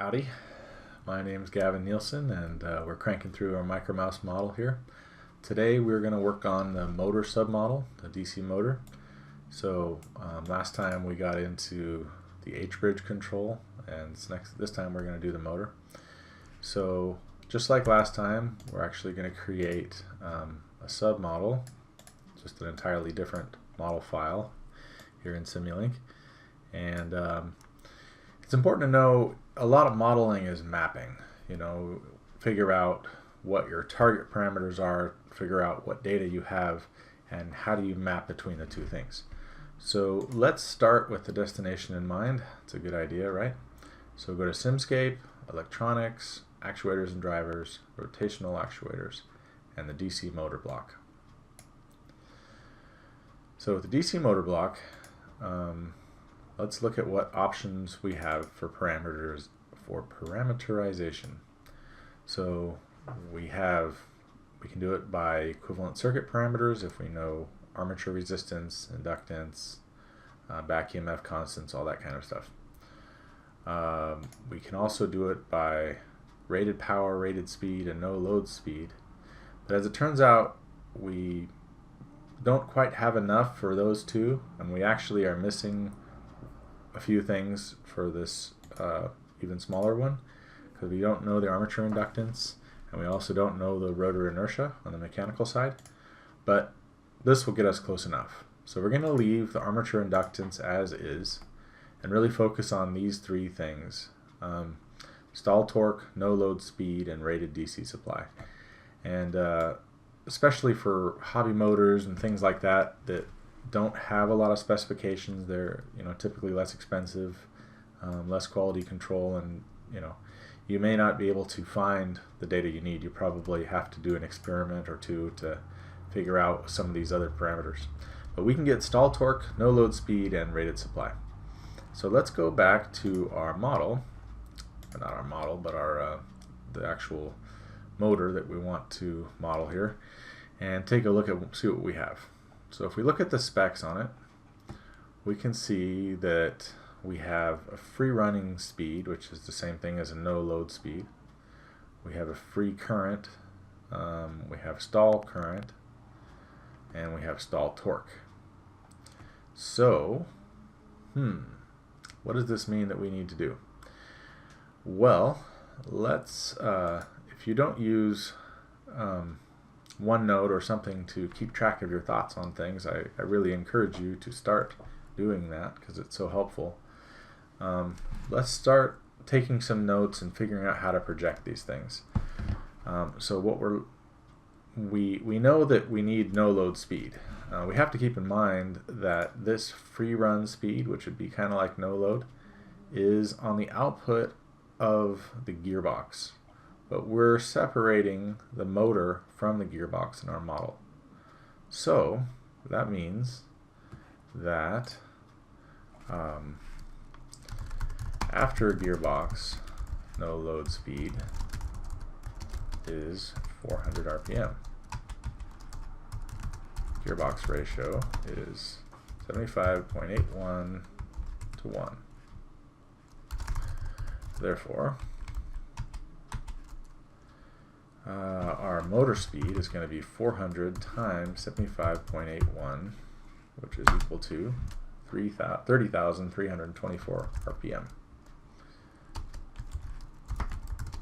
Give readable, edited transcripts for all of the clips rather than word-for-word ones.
Howdy, my name is Gavin Nielsen and we're cranking through our Micromouse model here. Today we're going to work on the motor submodel, the DC motor. So last time we got into the H-bridge control, and this time we're going to do the motor. So just like last time, we're actually going to create a submodel, just an entirely different model file here in Simulink. And it's important to know a lot of modeling is mapping. Figure out what your target parameters are, figure out what data you have, and how do you map between the two things. So let's start with the destination in mind. It's a good idea, right? So go to Simscape, Electronics, Actuators and Drivers, Rotational Actuators, and the DC motor block. So with the DC motor block, let's look at what options we have for parameterization. So we can do it by equivalent circuit parameters if we know armature resistance, inductance, back EMF constants, all that kind of stuff. We can also do it by rated power, rated speed, and no load speed. But as it turns out, we don't quite have enough for those two, and we actually are missing a few things for this even smaller one, because we don't know the armature inductance, and we also don't know the rotor inertia on the mechanical side. But this will get us close enough. So we're going to leave the armature inductance as is and really focus on these three things: stall torque, no load speed, and rated DC supply. And especially for hobby motors and things like that don't have a lot of specifications, they're typically less expensive, less quality control, and you may not be able to find the data you need. You probably have to do an experiment or two to figure out some of these other parameters. But we can get stall torque, no load speed, and rated supply. So let's go back to our model, not our model, but the actual motor that we want to model here, and take a look at see what we have. So if we look at the specs on it, we can see that we have a free running speed, which is the same thing as a no load speed. We have a free current, we have stall current, and we have stall torque. So, what does this mean that we need to do? Well, let's, if you don't use OneNote or something to keep track of your thoughts on things, I really encourage you to start doing that because it's so helpful. Let's start taking some notes and figuring out how to project these things. So what we know that we need no load speed. We have to keep in mind that this free run speed, which would be kind of like no load, is on the output of the gearbox. But we're separating the motor from the gearbox in our model. So that means that after gearbox, no load speed is 400 RPM. Gearbox ratio is 75.81 to 1. Therefore, our motor speed is going to be 400 times 75.81, which is equal to 30,324 RPM.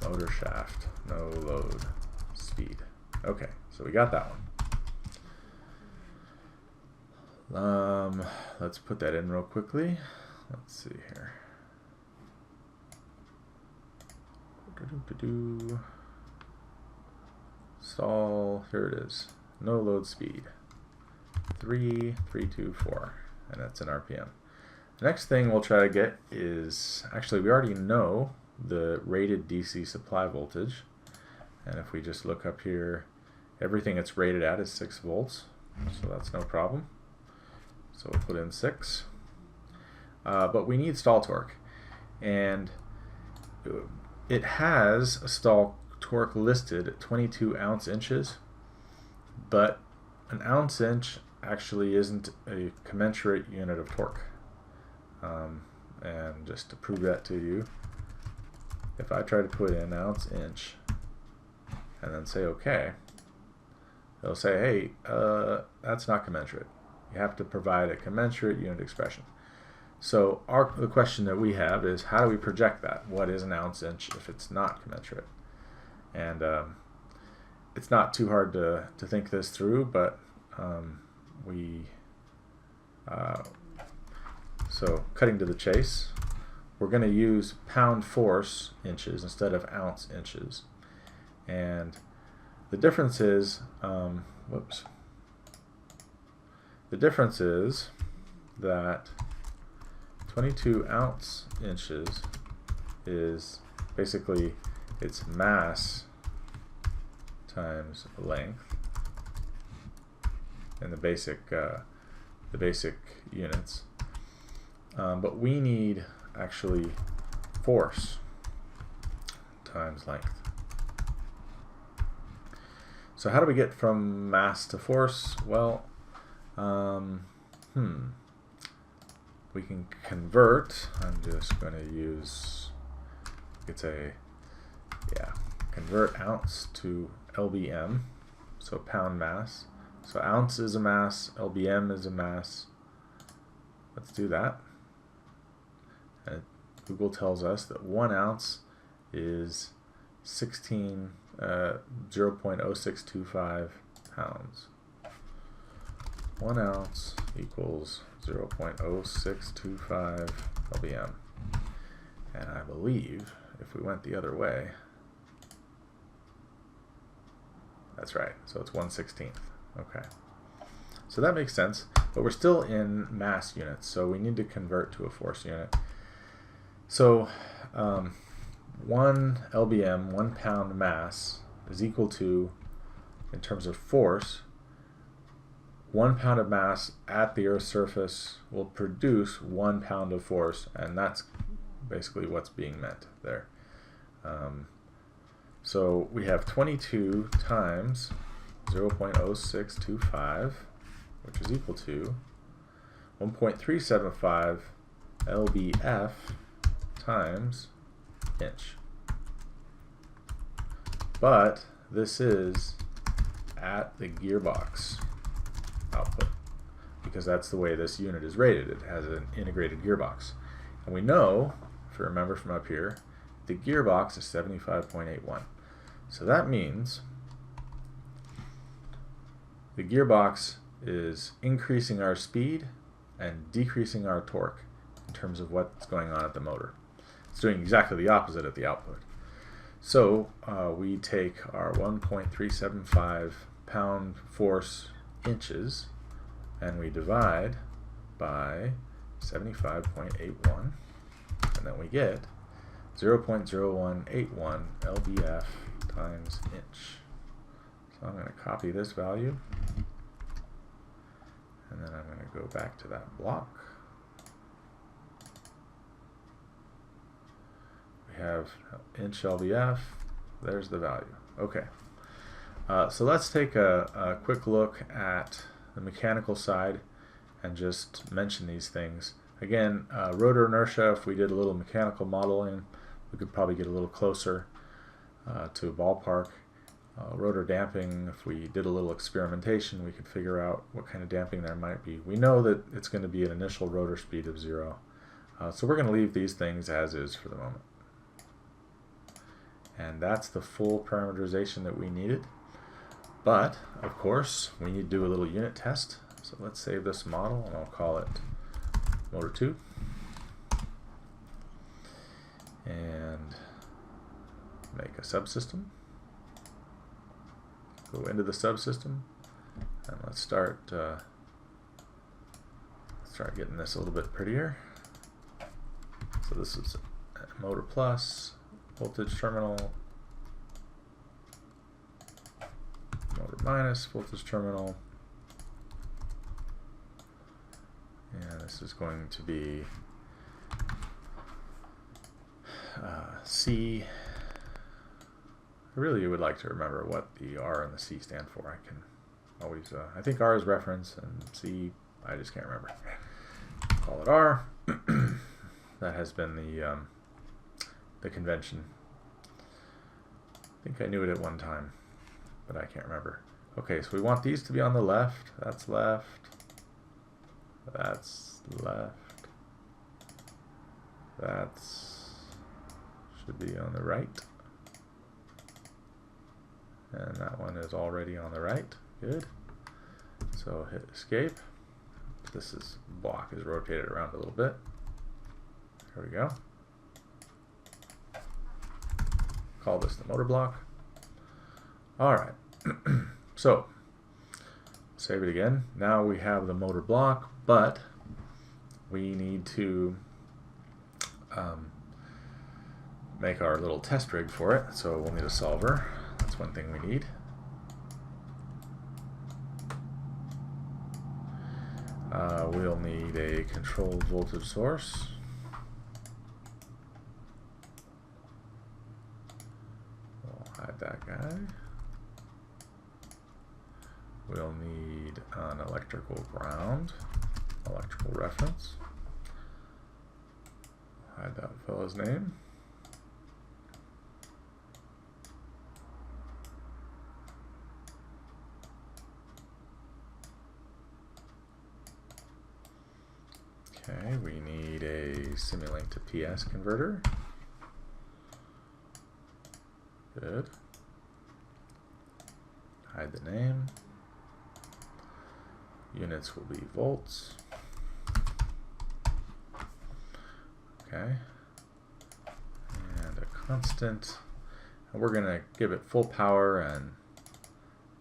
Motor shaft, no load speed. Okay, so we got that one. Let's put that in real quickly. Let's see here. Stall, here it is. No load speed. 3,324, and that's in RPM. The next thing we'll try to get is, actually we already know the rated DC supply voltage, and if we just look up here, everything it's rated at is 6 volts, so that's no problem. So we'll put in 6. But we need stall torque, and it has a stall torque listed at 22 ounce inches, but an ounce inch actually isn't a commensurate unit of torque. And just to prove that to you, if I try to put in ounce inch and then say OK, it'll say, hey, that's not commensurate. You have to provide a commensurate unit expression. So the question that we have is, how do we project that? What is an ounce inch if it's not commensurate? And it's not too hard to think this through, but so cutting to the chase, we're going to use pound force inches instead of ounce inches. And the difference is, the difference is that 22 ounce inches is basically its mass times length in the basic units. But we need actually force times length. So how do we get from mass to force? Well, we can convert. I'm just going to use, convert ounce to LBM, so pound mass. So ounce is a mass, LBM is a mass. Let's do that. And Google tells us that 1 ounce is 0.0625 pounds. 1 ounce equals 0.0625 LBM. And I believe if we went the other way, that's right, so it's 1/16. Okay. So that makes sense, but we're still in mass units, so we need to convert to a force unit. So 1 LBM, 1 pound mass, is equal to, in terms of force, 1 pound of mass at the Earth's surface will produce 1 pound of force, and that's basically what's being meant there. So we have 22 times 0.0625, which is equal to 1.375 lbf times inch. But this is at the gearbox output, because that's the way this unit is rated. It has an integrated gearbox. And we know, if you remember from up here, the gearbox is 75.81. So that means the gearbox is increasing our speed and decreasing our torque in terms of what's going on at the motor. It's doing exactly the opposite at the output. So we take our 1.375 pound force inches and we divide by 75.81, and then we get 0.0181 lbf times inch. So I'm going to copy this value, and then I'm going to go back to that block. We have inch lbf, there's the value. Okay, so let's take a quick look at the mechanical side and just mention these things. Again, rotor inertia, if we did a little mechanical modeling, we could probably get a little closer to a ballpark. Rotor damping, if we did a little experimentation, we could figure out what kind of damping there might be. We know that it's going to be an initial rotor speed of 0. So we're going to leave these things as is for the moment. And that's the full parameterization that we needed. But, of course, we need to do a little unit test. So let's save this model, and I'll call it motor 2. And make a subsystem. Go into the subsystem, and let's start getting this a little bit prettier. So this is motor plus, voltage terminal, motor minus, voltage terminal, and this is going to be C. I really would like to remember what the R and the C stand for. I can always, I think R is reference, and C, I just can't remember. Call it R. That has been the convention I think I knew it at one time, but I can't remember. Okay, so we want these to be on the left. That's left. That's left. That's should be on the right. And that one is already on the right. Good. So hit escape. This block is rotated around a little bit. There we go. Call this the motor block. All right. So save it again. Now we have the motor block, but we need to make our little test rig for it. So we'll need a solver. That's one thing we need. We'll need a controlled voltage source. We'll hide that guy. We'll need an electrical ground, electrical reference. Hide that fellow's name. Okay, we need a Simulink to PS converter. Good. Hide the name. Units will be volts. Okay. And a constant. And we're going to give it full power and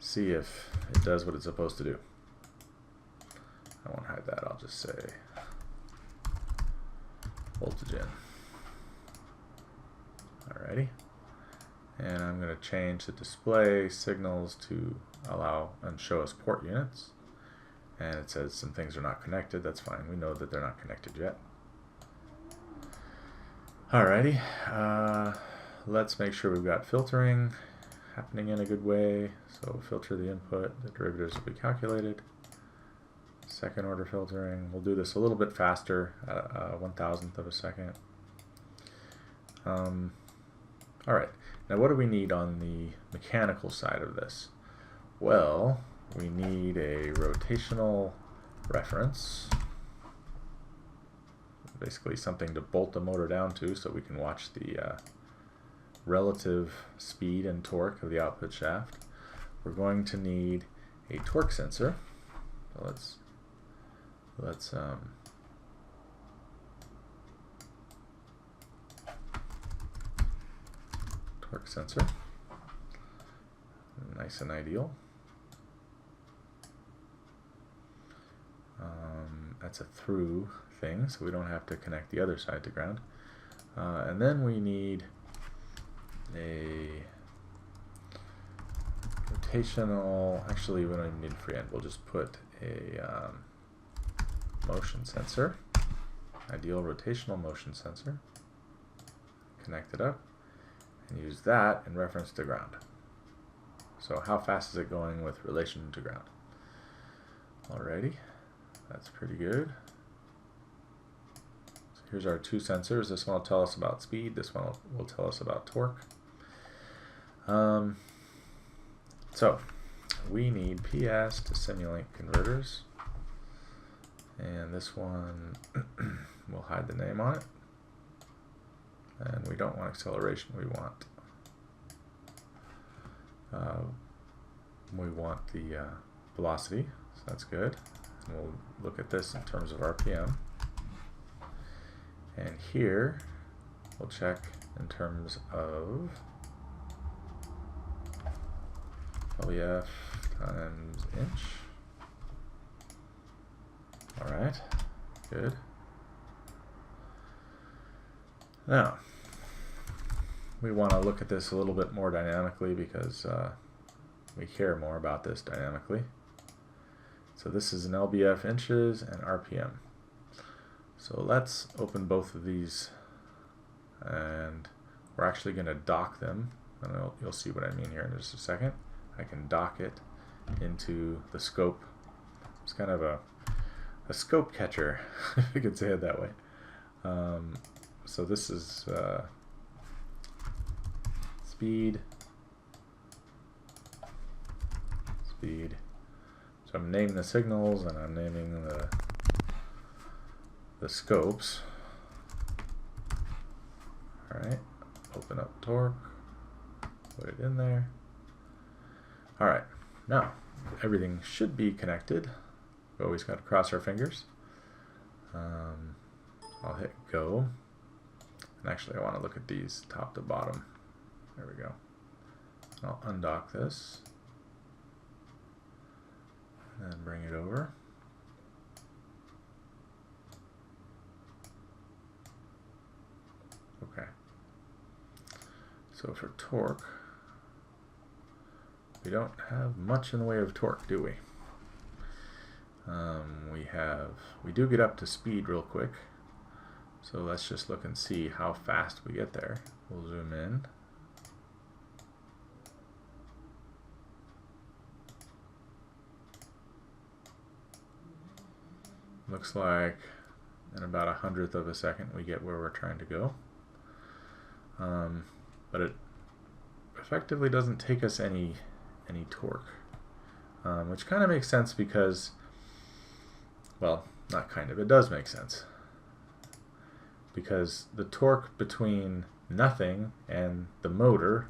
see if it does what it's supposed to do. I won't hide that. I'll just say voltage in. Alrighty. And I'm going to change the display signals to allow and show us port units. And it says some things are not connected. That's fine. We know that they're not connected yet. Alrighty. Let's make sure we've got filtering happening in a good way. So filter the input. The derivatives will be calculated. Second order filtering. We'll do this a little bit faster, 1,000th of a second. Alright, now what do we need on the mechanical side of this? Well, we need a rotational reference. Basically something to bolt the motor down to so we can watch the relative speed and torque of the output shaft. We're going to need a torque sensor. So let's torque sensor. Nice and ideal. That's a through thing, so we don't have to connect the other side to ground. And then we need a rotational, actually we don't even need a free end, we'll just put a motion sensor, ideal rotational motion sensor, connect it up, and use that in reference to ground. So how fast is it going with relation to ground? Alrighty, that's pretty good. So here's our two sensors. This one will tell us about speed, this one will tell us about torque. So we need PS to Simulink converters, and this one we'll hide the name on it, and we don't want acceleration, we want the velocity, so that's good. And we'll look at this in terms of RPM, and here we'll check in terms of LEF times inch. Alright, good. Now, we want to look at this a little bit more dynamically because we care more about this dynamically. So this is an LBF inches and RPM. So let's open both of these, and we're actually going to dock them, and you'll see what I mean here in just a second. I can dock it into the scope. It's kind of a scope catcher, if you could say it that way. So this is speed, speed. So I'm naming the signals and I'm naming the scopes. Alright, open up torque, put it in there. Alright, now everything should be connected. We always got to cross our fingers. I'll hit go. And actually I want to look at these top to bottom. There we go. I'll undock this and bring it over. Okay. So for torque, we don't have much in the way of torque, do we? We do get up to speed real quick. So let's just look and see how fast we get there. We'll zoom in. Looks like in about 1/100th of a second we get where we're trying to go. But it effectively doesn't take us any torque, which kind of makes sense because, well, not kind of, it does make sense. Because the torque between nothing and the motor,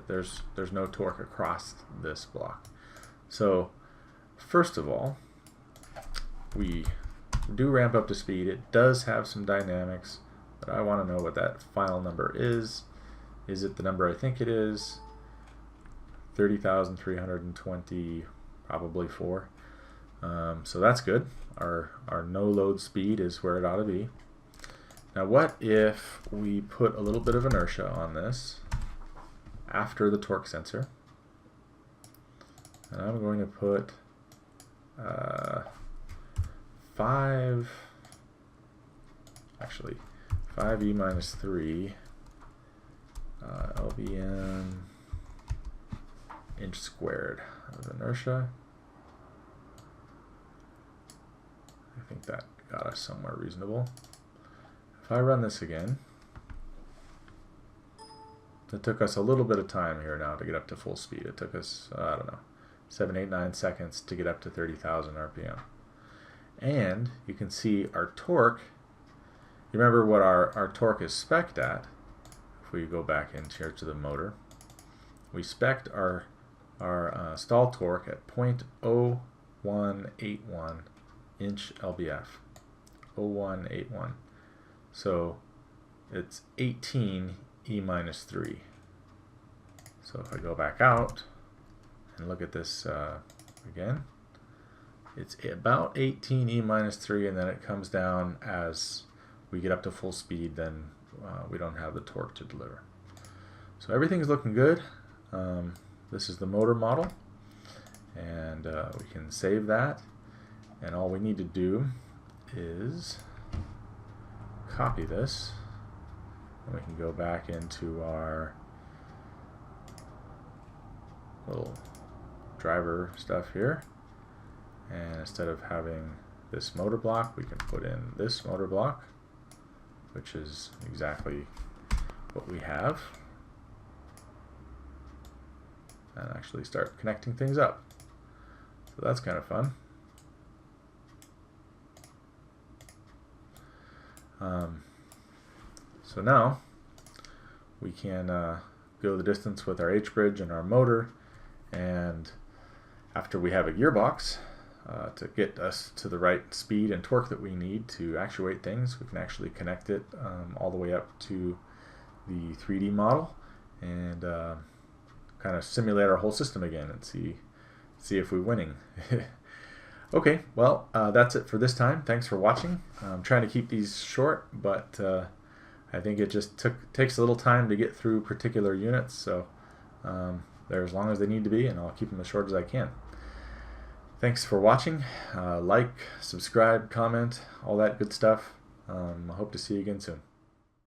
there's no torque across this block. So first of all, we do ramp up to speed. It does have some dynamics, but I want to know what that final number is. Is it the number I think it is? 30,320, probably 4. So that's good. Our no load speed is where it ought to be. Now what if we put a little bit of inertia on this after the torque sensor? And I'm going to put 5e minus 3 lbm inch squared of inertia. I think that got us somewhere reasonable. If I run this again, it took us a little bit of time here now to get up to full speed. It took us, I don't know, 7, 8, 9 seconds to get up to 30,000 RPM. And you can see our torque. You remember what our torque is spec'd at. If we go back in here to the motor, we spec'd our stall torque at 0.0181 inch lbf. 0.0181. So it's 18 e minus 3. So if I go back out and look at this again, it's about 18 e minus 3, and then it comes down as we get up to full speed. Then we don't have the torque to deliver. So everything's looking good. This is the motor model, and we can save that, and all we need to do is copy this, and we can go back into our little driver stuff here, and instead of having this motor block, we can put in this motor block, which is exactly what we have, and actually start connecting things up. So that's kind of fun. So now we can go the distance with our H-bridge and our motor, and after we have a gearbox to get us to the right speed and torque that we need to actuate things, we can actually connect it all the way up to the 3D model and kind of simulate our whole system again and see if we're winning. Okay, well, that's it for this time. Thanks for watching. I'm trying to keep these short, but I think it just takes a little time to get through particular units, so they're as long as they need to be, and I'll keep them as short as I can. Thanks for watching. Like, subscribe, comment, all that good stuff. I hope to see you again soon.